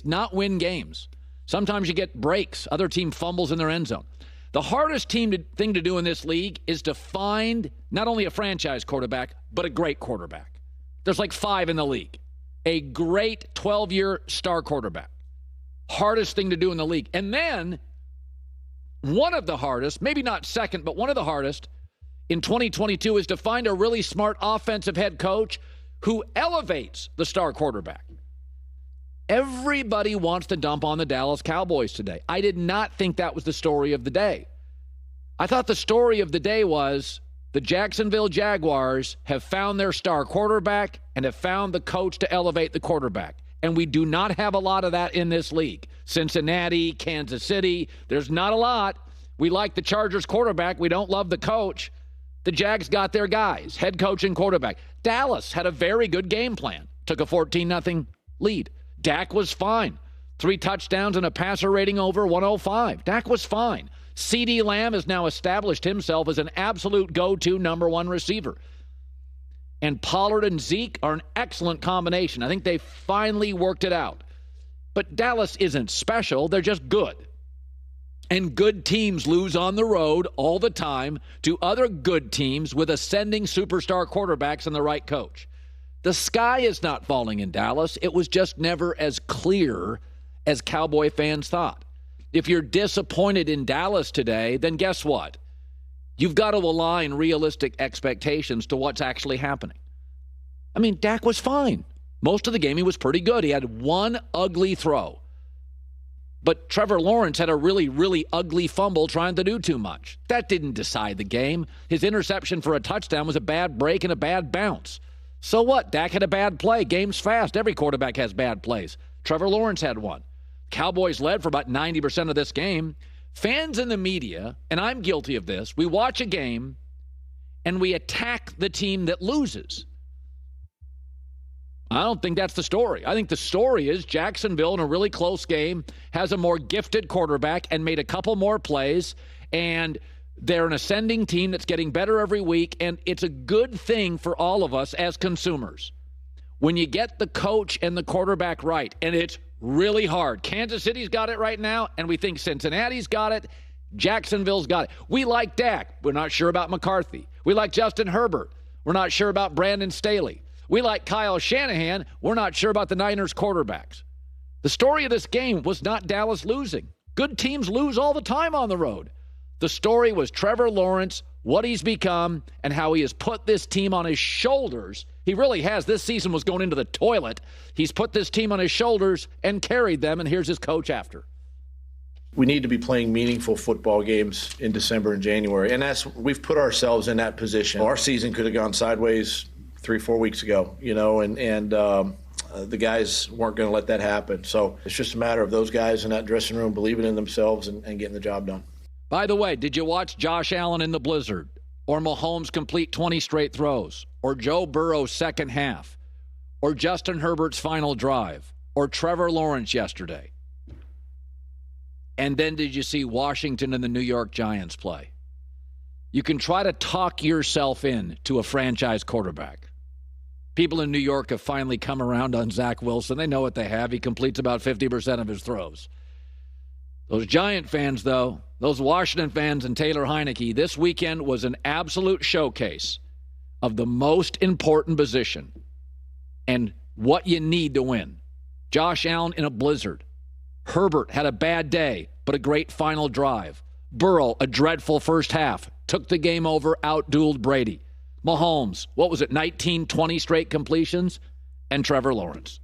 not win games. Sometimes you get breaks. Other team fumbles in their end zone. The hardest thing to do in this league is to find not only a franchise quarterback, but a great quarterback. There's like 5 in the league. A great 12-year star quarterback. Hardest thing to do in the league. And then one of the hardest, maybe not second, but one of the hardest in 2022 is to find a really smart offensive head coach who elevates the star quarterback. Everybody wants to dump on the Dallas Cowboys today. I did not think that was the story of the day. I thought the story of the day was the Jacksonville Jaguars have found their star quarterback and have found the coach to elevate the quarterback. And we do not have a lot of that in this league. Cincinnati, Kansas City, there's not a lot. We like the Chargers quarterback. We don't love the coach. The Jags got their guys, head coach and quarterback. Dallas had a very good game plan. Took a 14-0 lead. Dak was fine. 3 touchdowns and a passer rating over 105. Dak was fine. CeeDee Lamb has now established himself as an absolute go-to number 1 receiver. And Pollard and Zeke are an excellent combination. I think they finally worked it out. But Dallas isn't special. They're just good. And good teams lose on the road all the time to other good teams with ascending superstar quarterbacks and the right coach. The sky is not falling in Dallas. It was just never as clear as Cowboy fans thought. If you're disappointed in Dallas today, then guess what? You've got to align realistic expectations to what's actually happening. I mean, Dak was fine. Most of the game, he was pretty good. He had one ugly throw. But Trevor Lawrence had a really, really ugly fumble trying to do too much. That didn't decide the game. His interception for a touchdown was a bad break and a bad bounce. So what? Dak had a bad play. Game's fast. Every quarterback has bad plays. Trevor Lawrence had one. Cowboys led for about 90% of this game. Fans in the media, and I'm guilty of this, we watch a game and we attack the team that loses. I don't think that's the story. I think the story is Jacksonville in a really close game has a more gifted quarterback and made a couple more plays, and they're an ascending team that's getting better every week, and it's a good thing for all of us as consumers. When you get the coach and the quarterback right, and it's really hard. Kansas City's got it right now, and we think Cincinnati's got it. Jacksonville's got it. We like Dak. We're not sure about McCarthy. We like Justin Herbert. We're not sure about Brandon Staley. We like Kyle Shanahan. We're not sure about the Niners quarterbacks. The story of this game was not Dallas losing. Good teams lose all the time on the road. The story was Trevor Lawrence, what he's become, and how he has put this team on his shoulders. He really has. This season was going into the toilet. He's put this team on his shoulders and carried them, and here's his coach after. We need to be playing meaningful football games in December and January, and we've put ourselves in that position. Our season could have gone sideways 3-4 weeks ago, and the guys weren't going to let that happen. So it's just a matter of those guys in that dressing room believing in themselves and getting the job done. By the way, did you watch Josh Allen in the blizzard? Or Mahomes complete 20 straight throws? Or Joe Burrow's second half? Or Justin Herbert's final drive? Or Trevor Lawrence yesterday? And then did you see Washington and the New York Giants play? You can try to talk yourself in to a franchise quarterback. People in New York have finally come around on Zach Wilson. They know what they have. He completes about 50% of his throws. Those Giant fans, though, those Washington fans and Taylor Heineke, this weekend was an absolute showcase of the most important position and what you need to win. Josh Allen in a blizzard. Herbert had a bad day, but a great final drive. Burrow, a dreadful first half, took the game over, outdueled Brady. Mahomes, 19, 20 straight completions? And Trevor Lawrence.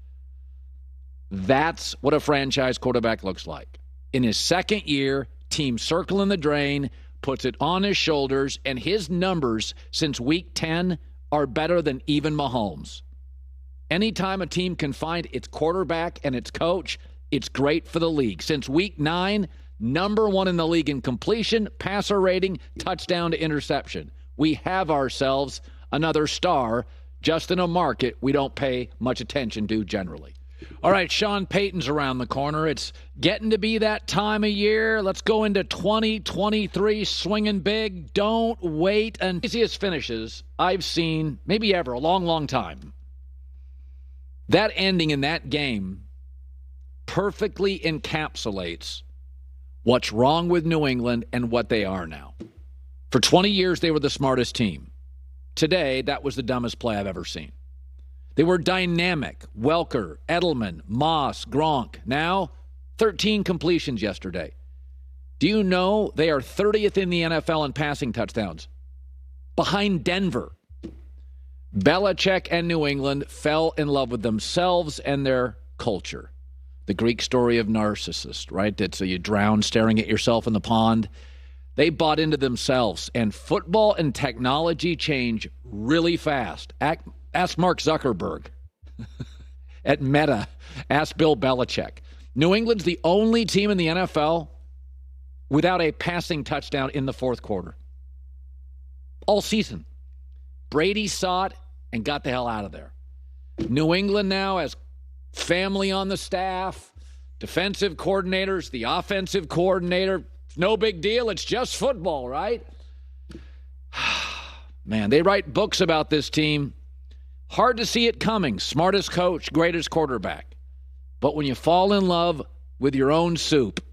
That's what a franchise quarterback looks like. In his second year, team circling the drain, puts it on his shoulders, and his numbers since week 10 are better than even Mahomes. Anytime a team can find its quarterback and its coach, it's great for the league. Since week 9, number 1 in the league in completion, passer rating, touchdown to interception. We have ourselves another star just in a market we don't pay much attention to generally. All right, Sean Payton's around the corner. It's getting to be that time of year. Let's go into 2023 swinging big. Don't wait until easiest finishes I've seen, maybe ever, a long, long time. That ending in that game perfectly encapsulates what's wrong with New England and what they are now. For 20 years, they were the smartest team. Today, that was the dumbest play I've ever seen. They were dynamic. Welker, Edelman, Moss, Gronk. Now, 13 completions yesterday. Do you know they are 30th in the NFL in passing touchdowns? Behind Denver. Belichick and New England fell in love with themselves and their culture. The Greek story of Narcissus, right? It's you drown staring at yourself in the pond. They bought into themselves, and football and technology change really fast. Ask Mark Zuckerberg at Meta. Ask Bill Belichick. New England's the only team in the NFL without a passing touchdown in the fourth quarter. All season. Brady saw it and got the hell out of there. New England now has family on the staff, defensive coordinators, the offensive coordinator. No big deal. It's just football, right? Man, they write books about this team. Hard to see it coming. Smartest coach, greatest quarterback. But when you fall in love with your own soup,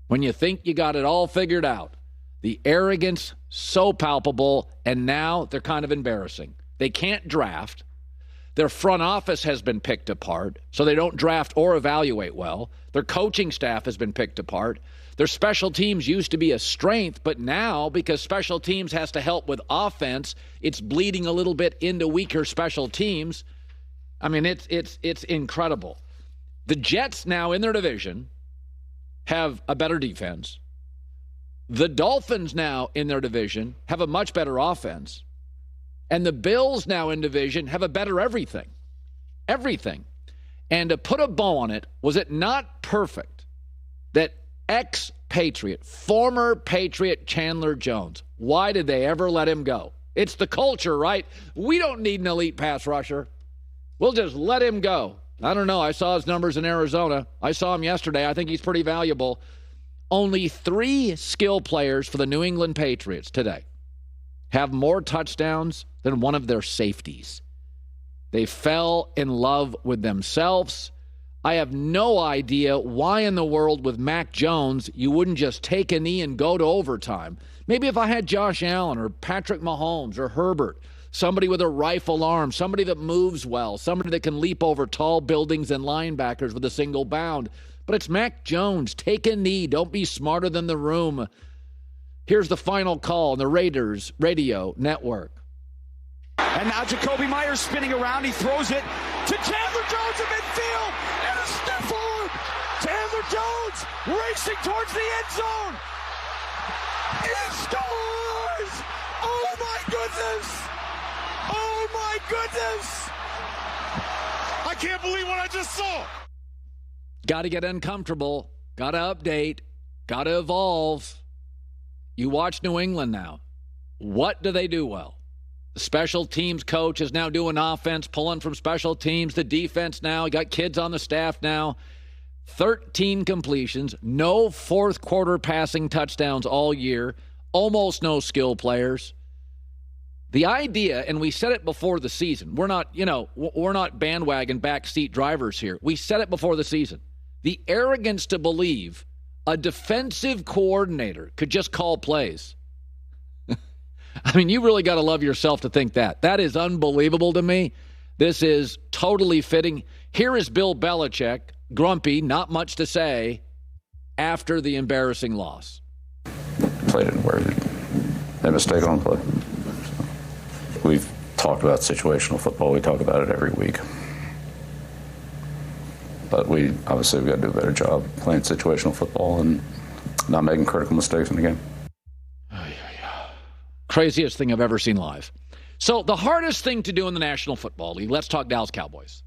when you think you got it all figured out, the arrogance so palpable, and now they're kind of embarrassing. They can't draft. Their front office has been picked apart, so they don't draft or evaluate well. Their coaching staff has been picked apart. Their special teams used to be a strength, but now, because special teams has to help with offense, it's bleeding a little bit into weaker special teams. I mean, it's incredible. The Jets now in their division have a better defense. The Dolphins now in their division have a much better offense. And the Bills now in division have a better everything. Everything. And to put a bow on it, was it not perfect that ex-Patriot, former Patriot Chandler Jones, why did they ever let him go? It's the culture, right? We don't need an elite pass rusher. We'll just let him go. I don't know. I saw his numbers in Arizona. I saw him yesterday. I think he's pretty valuable. Only 3 skill players for the New England Patriots today have more touchdowns than one of their safeties. They fell in love with themselves. I have no idea why in the world with Mac Jones you wouldn't just take a knee and go to overtime. Maybe if I had Josh Allen or Patrick Mahomes or Herbert, somebody with a rifle arm, somebody that moves well, somebody that can leap over tall buildings and linebackers with a single bound. But it's Mac Jones. Take a knee. Don't be smarter than the room. Here's the final call on the Raiders radio network. And now Jacoby Myers spinning around. He throws it to Chandler Jones in midfield. And a stiff arm. Chandler Jones racing towards the end zone. He scores! Oh, my goodness! Oh, my goodness! I can't believe what I just saw. Got to get uncomfortable. Got to update. Got to evolve. You watch New England now. What do they do well? The special teams coach is now doing offense, pulling from special teams. The defense now, got kids on the staff now. 13 completions, no fourth quarter passing touchdowns all year, almost no skill players. The idea, and we said it before the season, we're not bandwagon backseat drivers here. We said it before the season. The arrogance to believe a defensive coordinator could just call plays. I mean, you really got to love yourself to think that. That is unbelievable to me. This is totally fitting. Here is Bill Belichick, grumpy, not much to say, after the embarrassing loss. Play didn't work. A mistake on play. We've talked about situational football. We talk about it every week. But we've got to do a better job playing situational football and not making critical mistakes in the game. Craziest thing I've ever seen live. So the hardest thing to do in the National Football League, let's talk Dallas Cowboys.